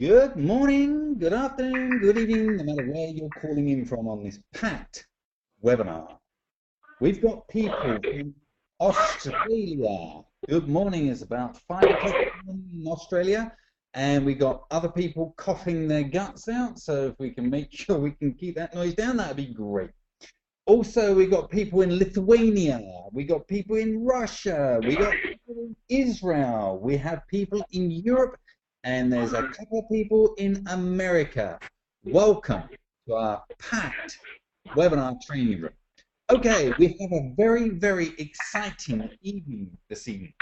Good morning, good afternoon, good evening, no matter where you're calling in from on this packed webinar. We've got people from Australia. Good morning, it's about 5 o'clock in Australia, and we got other people coughing their guts out, so if we can make sure we can keep that noise down, that'd be great. Also, we got people in Lithuania, we got people in Russia, we got people in Israel, we have people in Europe, and there's a couple of people in America. Welcome to our packed webinar training room. Okay, we have a very, very exciting evening this evening.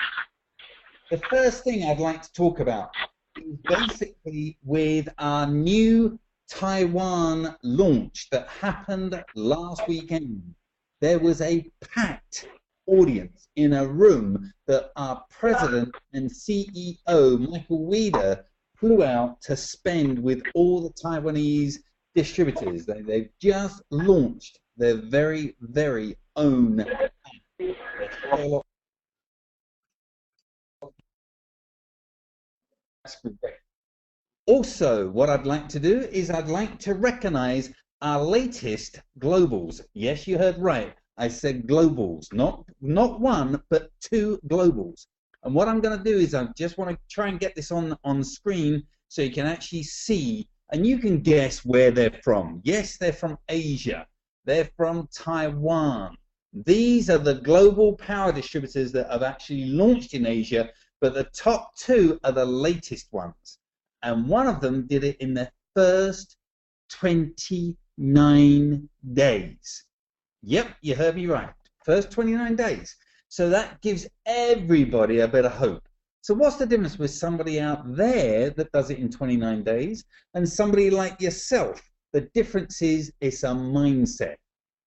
The first thing I'd like to talk about is basically with our new Taiwan launch that happened last weekend. There was a packed audience in a room that our president and CEO, Michael Weeder, flew out to spend with all the Taiwanese distributors. They've just launched their very, very own app. Also, what I'd like to do is I'd like to recognize our latest globals. Yes, you heard right. I said globals, not one, but two globals. And what I'm going to do is I just want to try and get this on screen so you can actually see, and you can guess where they're from. Yes, they're from Asia. They're from Taiwan. These are the global power distributors that have actually launched in Asia, but the top two are the latest ones. And one of them did it in the first 29 days. Yep, you heard me right. First 29 days. So that gives everybody a bit of hope. So what's the difference with somebody out there that does it in 29 days and somebody like yourself? The difference is it's a mindset.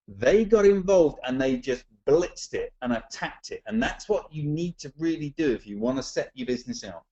They got involved and they just blitzed it and attacked it. And that's what you need to really do if you want to set your business out.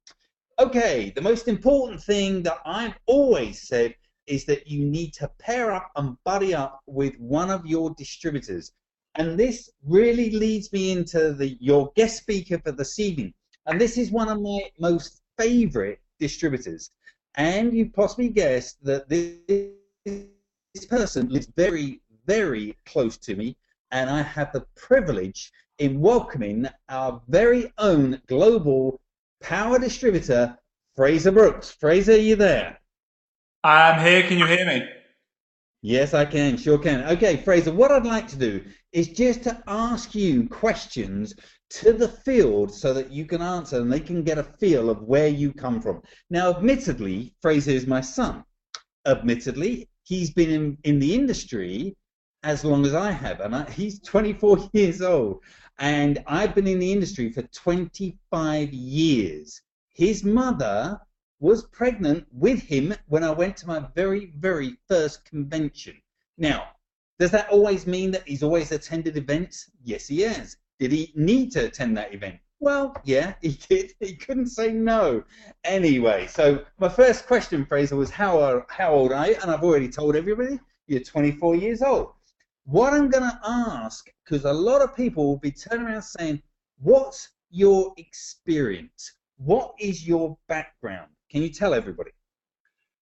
Okay, the most important thing that I've always said is that you need to pair up and buddy up with one of your distributors. And this really leads me into your guest speaker for this evening. And this is one of my most favorite distributors. And you possibly guessed that this person lives very, very close to me. And I have the privilege in welcoming our very own global power distributor, Frazer Brookes. Frazer, are you there? I'm here. Can you hear me? Yes, I can, sure can. Okay, Frazer, what I'd like to do is just to ask you questions to the field so that you can answer and they can get a feel of where you come from. Now, admittedly, Frazer is my son. Admittedly, he's been in the industry as long as I have, and he's 24 years old, and I've been in the industry for 25 years. His mother was pregnant with him when I went to my very, very first convention. Now, does that always mean that he's always attended events? Yes, he has. Did he need to attend that event? Well, yeah, he did. He couldn't say no. Anyway, so my first question, Frazer, was how old are you? And I've already told everybody you're 24 years old. What I'm going to ask, because a lot of people will be turning around saying, what's your experience? What is your background? Can you tell everybody?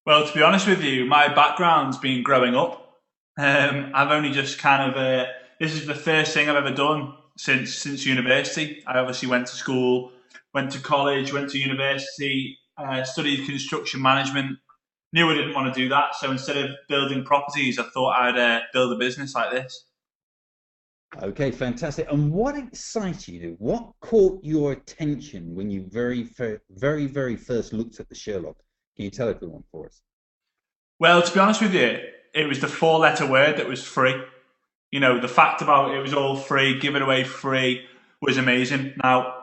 Well, to be honest with you, my background's been growing up. I've only just this is the first thing I've ever done since university. I obviously went to school, went to college, went to university, studied construction management. Knew I didn't want to do that, so instead of building properties, I thought I'd build a business like this. Okay, fantastic. And what excited you? What caught your attention when you very first looked at the Sherlock? Can you tell everyone for us? Well, to be honest with you, it was the four-letter word that was free. You know, the fact about it was all free, give it away free, was amazing. Now,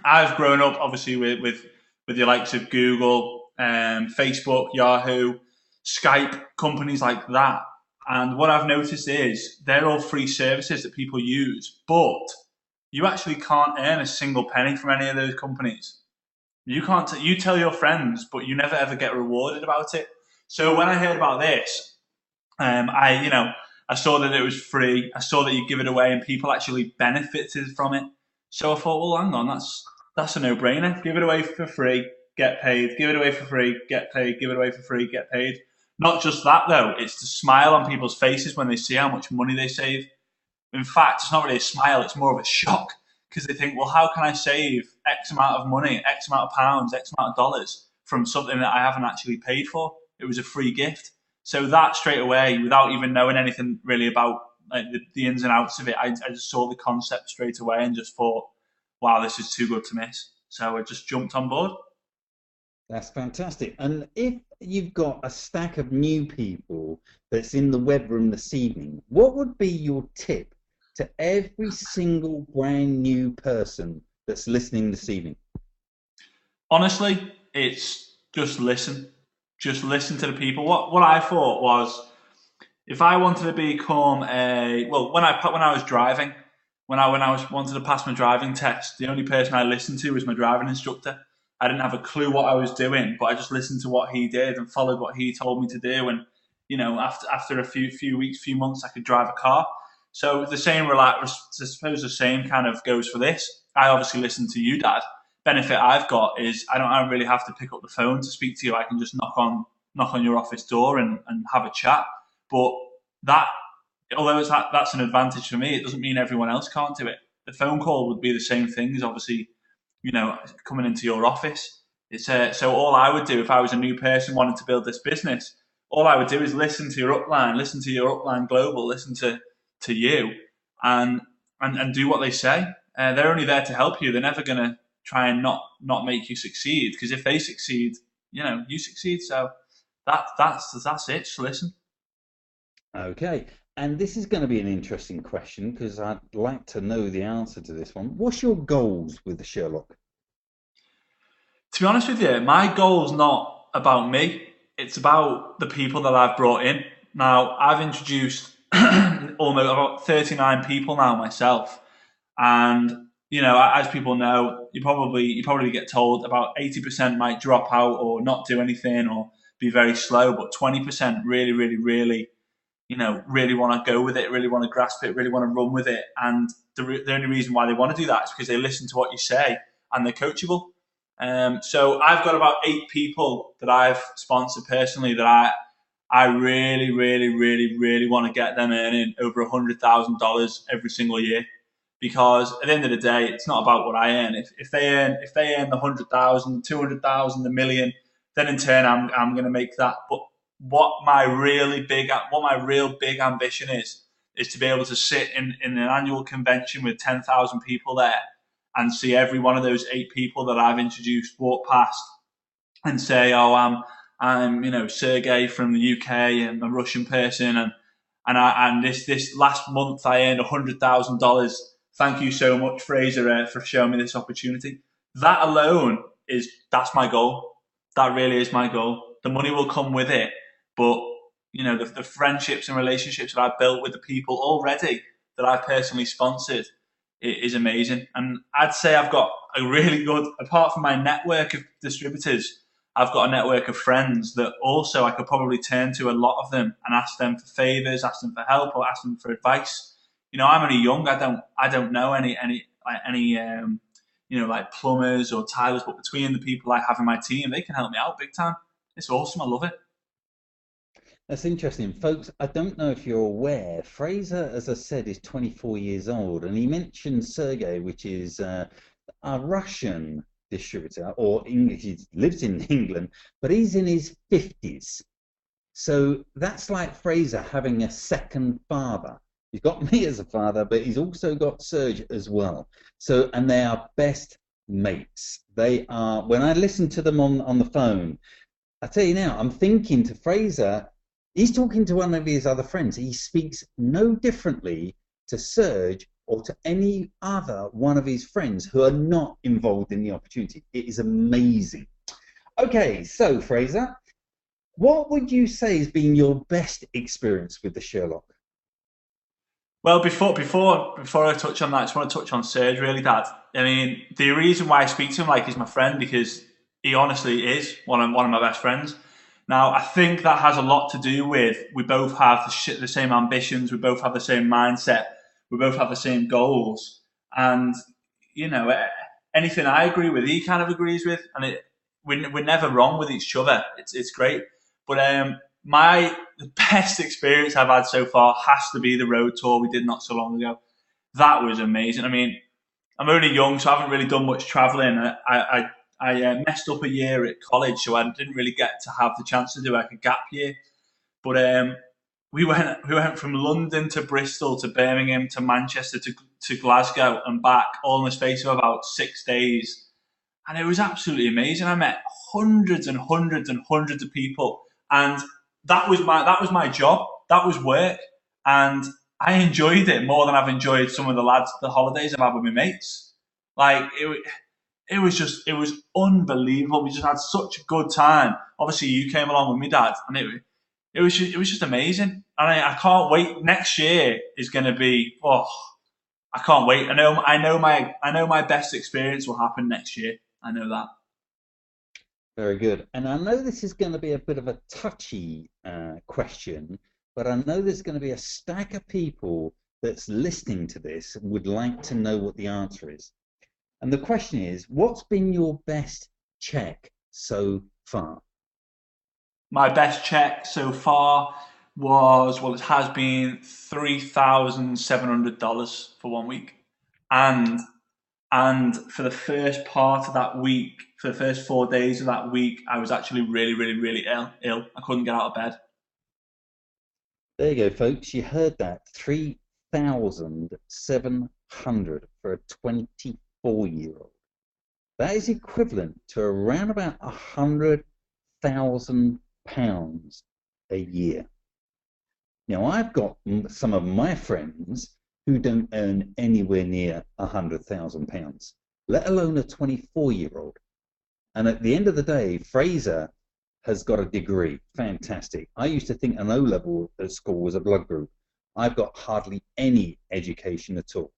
I've grown up obviously with the likes of Google, Facebook, Yahoo, Skype, companies like that. And what I've noticed is they're all free services that people use, but you actually can't earn a single penny from any of those companies. You can't. You tell your friends, but you never ever get rewarded about it. So when I heard about this, I saw that it was free. I saw that you give it away, and people actually benefited from it. So I thought, well, hang on, that's a no-brainer. Give it away for free, get paid. Give it away for free, get paid. Give it away for free, get paid. Not just that though, it's the smile on people's faces when they see how much money they save. In fact, it's not really a smile, it's more of a shock because they think, well, how can I save X amount of money, X amount of pounds, X amount of dollars from something that I haven't actually paid for? It was a free gift. So that straight away, without even knowing anything really about like the ins and outs of it, I just saw the concept straight away and just thought, wow, this is too good to miss. So I just jumped on board. That's fantastic. And if you've got a stack of new people that's in the web room this evening, what would be your tip to every single brand new person that's listening this evening? Honestly, it's just listen. Just listen to the people. What I thought was, if I wanted to become when I was driving, when I wanted to pass my driving test, the only person I listened to was my driving instructor. I didn't have a clue what I was doing, but I just listened to what he did and followed what he told me to do. And after a few weeks, few months, I could drive a car. So the same, I suppose the same kind of goes for this. I obviously listen to you, Dad. Benefit I've got is I don't really have to pick up the phone to speak to you. I can just knock on your office door and have a chat. But that, although that's an advantage for me, it doesn't mean everyone else can't do it. The phone call would be the same thing as obviously, coming into your office. It's so all I would do if I was a new person wanting to build this business, all I would do is listen to your upline, listen to your upline global, listen to you, and do what they say. They're only there to help you. They're never going to try and not make you succeed, because if they succeed, you succeed. So that's it. Just listen. Okay. And this is going to be an interesting question because I'd like to know the answer to this one. What's your goals with the Sherlock? To be honest with you, my goal's not about me. It's about the people that I've brought in. Now, I've introduced almost about 39 people now myself. And, as people know, you probably get told about 80% might drop out or not do anything or be very slow, but 20% really, really, really, really want to go with it, really want to grasp it, really want to run with it. And the only reason why they want to do that is because they listen to what you say and they're coachable. So I've got about 8 people that I've sponsored personally that I really, really, really, really want to get them earning over $100,000 every single year. Because at the end of the day, it's not about what I earn. If they earn the 100,000, 200,000, the million, then in turn I'm going to make that. But what my real big ambition is to be able to sit in an annual convention with 10,000 people there and see every one of those 8 people that I've introduced walk past and say, "Oh, I'm Sergey from the UK and a Russian person, and this last month I earned $100,000. Thank you so much, Frazer, for showing me this opportunity." That alone that's my goal. That really is my goal. The money will come with it, but the friendships and relationships that I've built with the people already that I've personally sponsored is amazing. And I'd say I've got a really good, apart from my network of distributors, I've got a network of friends that also I could probably turn to, a lot of them, and ask them for favors, ask them for help, or ask them for advice. I'm only young. I don't know any like plumbers or tilers, but between the people I have in my team, they can help me out big time. It's awesome. I love it. That's interesting, folks. I don't know if you're aware, Fraser, as I said, is 24 years old, and he mentioned Sergey, which is a Russian distributor, or English. He lives in England, but he's in his 50s. So that's like Fraser having a second father. He's got me as a father, but he's also got Serge as well. So, and they are best mates. They are, when I listen to them on the phone, I tell you now, I'm thinking to Fraser, he's talking to one of his other friends. He speaks no differently to Serge or to any other one of his friends who are not involved in the opportunity. It is amazing. Okay, so Fraser, what would you say has been your best experience with the Sherlock? Well, before I touch on that, I just want to touch on Serge really, Dad. I mean, the reason why I speak to him like he's my friend, because he honestly is one of my best friends. Now, I think that has a lot to do with we both have the same ambitions, we both have the same mindset, we both have the same goals, and anything I agree with, he kind of agrees with, and we're never wrong with each other. It's great. But the best experience I've had so far has to be the road tour we did not so long ago. That was amazing. I mean, I'm only young, so I haven't really done much travelling. I messed up a year at college, so I didn't really get to have the chance to do like a gap year. But we went from London to Bristol to Birmingham to Manchester to Glasgow and back, all in the space of about 6 days, and it was absolutely amazing. I met hundreds and hundreds and hundreds of people, and that was my job. That was work, and I enjoyed it more than I've enjoyed some of the holidays I've had with my mates. Like it was unbelievable. We just had such a good time. Obviously, you came along with me, Dad, and it was just amazing. And I can't wait. Next year is going to be. Oh, I can't wait. I know my best experience will happen next year. I know that. Very good. And I know this is going to be a bit of a touchy question, but I know there's going to be a stack of people that's listening to this and would like to know what the answer is. And the question is, what's been your best check so far? My best check so far it has been $3,700 for 1 week, and for the first part of that week, for the first 4 days of that week, I was actually really, really, really ill. I couldn't get out of bed. There you go, folks. You heard that. 3,700 for a 24-year-old. That is equivalent to around about £100,000 a year. Now, I've got some of my friends who don't earn anywhere near £100,000, let alone a 24-year-old. And at the end of the day, Frazer has got a degree. Fantastic. I used to think an O-level at school was a blood group. I've got hardly any education at all.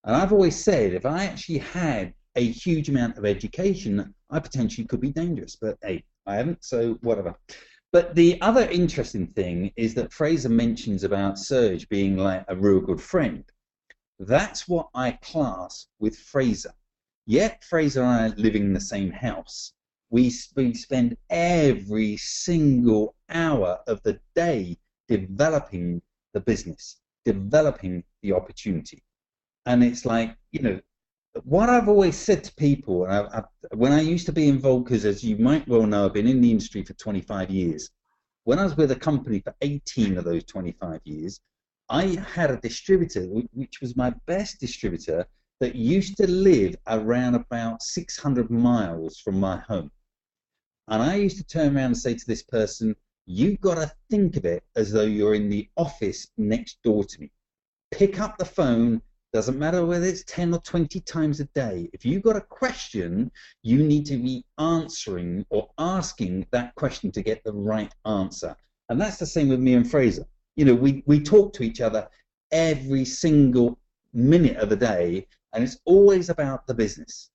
And I've always said if I actually had a huge amount of education, I potentially could be dangerous. But hey, I haven't, so whatever. But the other interesting thing is that Frazer mentions about Serge being like a real good friend. That's what I class with Frazer. Yet Frazer and I are living in the same house. We spend every single hour of the day developing the business, developing the opportunity. And it's like, what I've always said to people, and when I used to be involved, because as you might well know, I've been in the industry for 25 years. When I was with a company for 18 of those 25 years, I had a distributor, which was my best distributor, that used to live around about 600 miles from my home. And I used to turn around and say to this person, you've got to think of it as though you're in the office next door to me. Pick up the phone. Doesn't matter whether it's 10 or 20 times a day. If you've got a question, you need to be answering or asking that question to get the right answer. And that's the same with me and Frazer. We talk to each other every single minute of the day, and it's always about the business,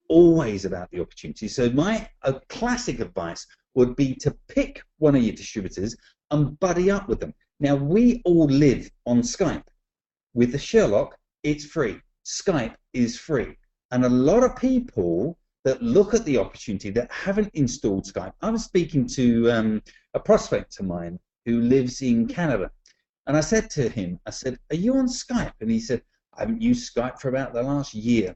always about the opportunity. So my classic advice would be to pick one of your distributors and buddy up with them. Now, we all live on Skype. With the Sherlock, it's free. Skype is free. And a lot of people that look at the opportunity that haven't installed Skype. I was speaking to a prospect of mine who lives in Canada. And I said to him, are you on Skype? And he said, I haven't used Skype for about the last year.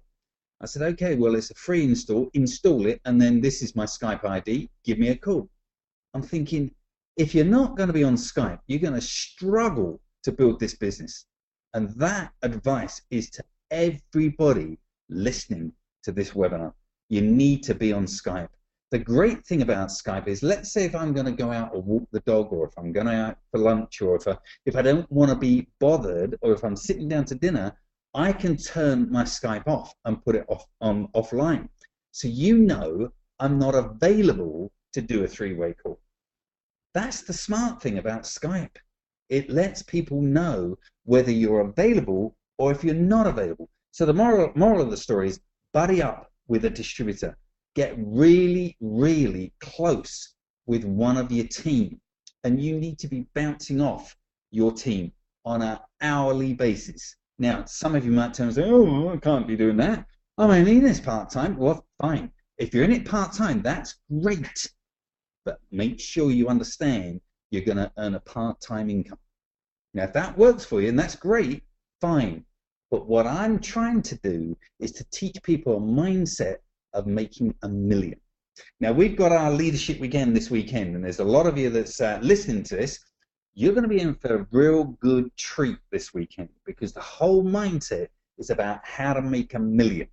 I said, okay, well, it's a free install. Install it, and then this is my Skype ID. Give me a call. I'm thinking, if you're not going to be on Skype, you're going to struggle to build this business. And that advice is to everybody listening to this webinar. You need to be on Skype. The great thing about Skype is, let's say if I'm going to go out or walk the dog, or if I'm going out for lunch, or if I don't want to be bothered, or if I'm sitting down to dinner, I can turn my Skype off and put it offline. So I'm not available to do a three-way call. That's the smart thing about Skype. It lets people know whether you're available or if you're not available. So the moral of the story is, buddy up with a distributor. Get really, really close with one of your team. And you need to be bouncing off your team on an hourly basis. Now, some of you might turn and say, oh, I can't be doing that. I'm only in this part-time. Well, fine. If you're in it part-time, that's great. But make sure you understand you're going to earn a part-time income. Now, if that works for you, and that's great, fine. But what I'm trying to do is to teach people a mindset of making $1 million. Now, we've got our leadership weekend this weekend, and there's a lot of you that's listening to this. You're going to be in for a real good treat this weekend, because the whole mindset is about how to make $1 million.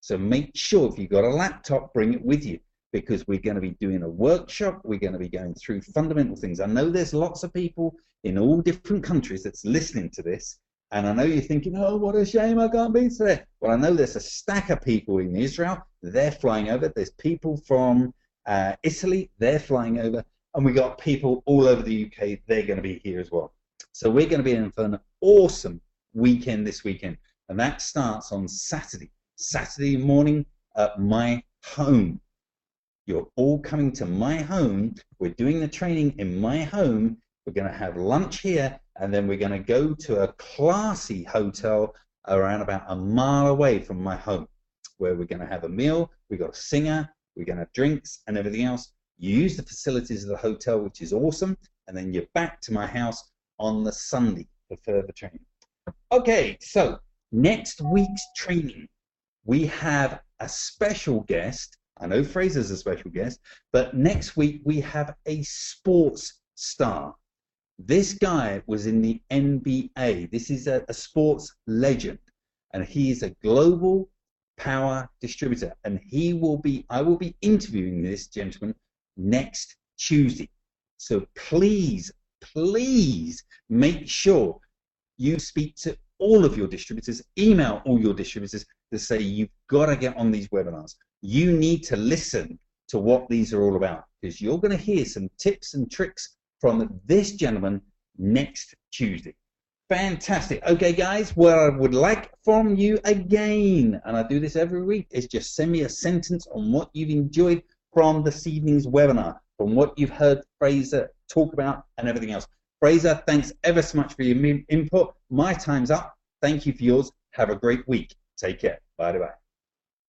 So make sure if you've got a laptop, bring it with you, because we're going to be doing a workshop. We're going to be going through fundamental things. I know there's lots of people in all different countries that's listening to this, and I know you're thinking, oh, what a shame I can't be there. Well, I know there's a stack of people in Israel. They're flying over. There's people from Italy. They're flying over. And we got people all over the UK. They're going to be here as well. So we're going to be in for an awesome weekend this weekend. And that starts on Saturday morning at my home. You're all coming to my home. We're doing the training in my home. We're going to have lunch here, and then we're going to go to a classy hotel around about a mile away from my home, where we're going to have a meal. We've got a singer. We're going to have drinks and everything else. You use the facilities of the hotel, which is awesome, and then you're back to my house on the Sunday for further training. Okay, so next week's training, we have a special guest. I know Fraser's a special guest, but next week we have a sports star. This guy was in the NBA. This is a sports legend, and he is a global power distributor, and I will be interviewing this gentleman next Tuesday. So please make sure you speak to all of your distributors, email all your distributors to say you've got to get on these webinars. You need to listen to what these are all about, because you're going to hear some tips and tricks from this gentleman next Tuesday. Fantastic. Okay, guys, what I would like from you again, and I do this every week, is just send me a sentence on what you've enjoyed from this evening's webinar, from what you've heard Frazer talk about and everything else. Frazer, thanks ever so much for your input. My time's up. Thank you for yours. Have a great week. Take care. Bye-bye.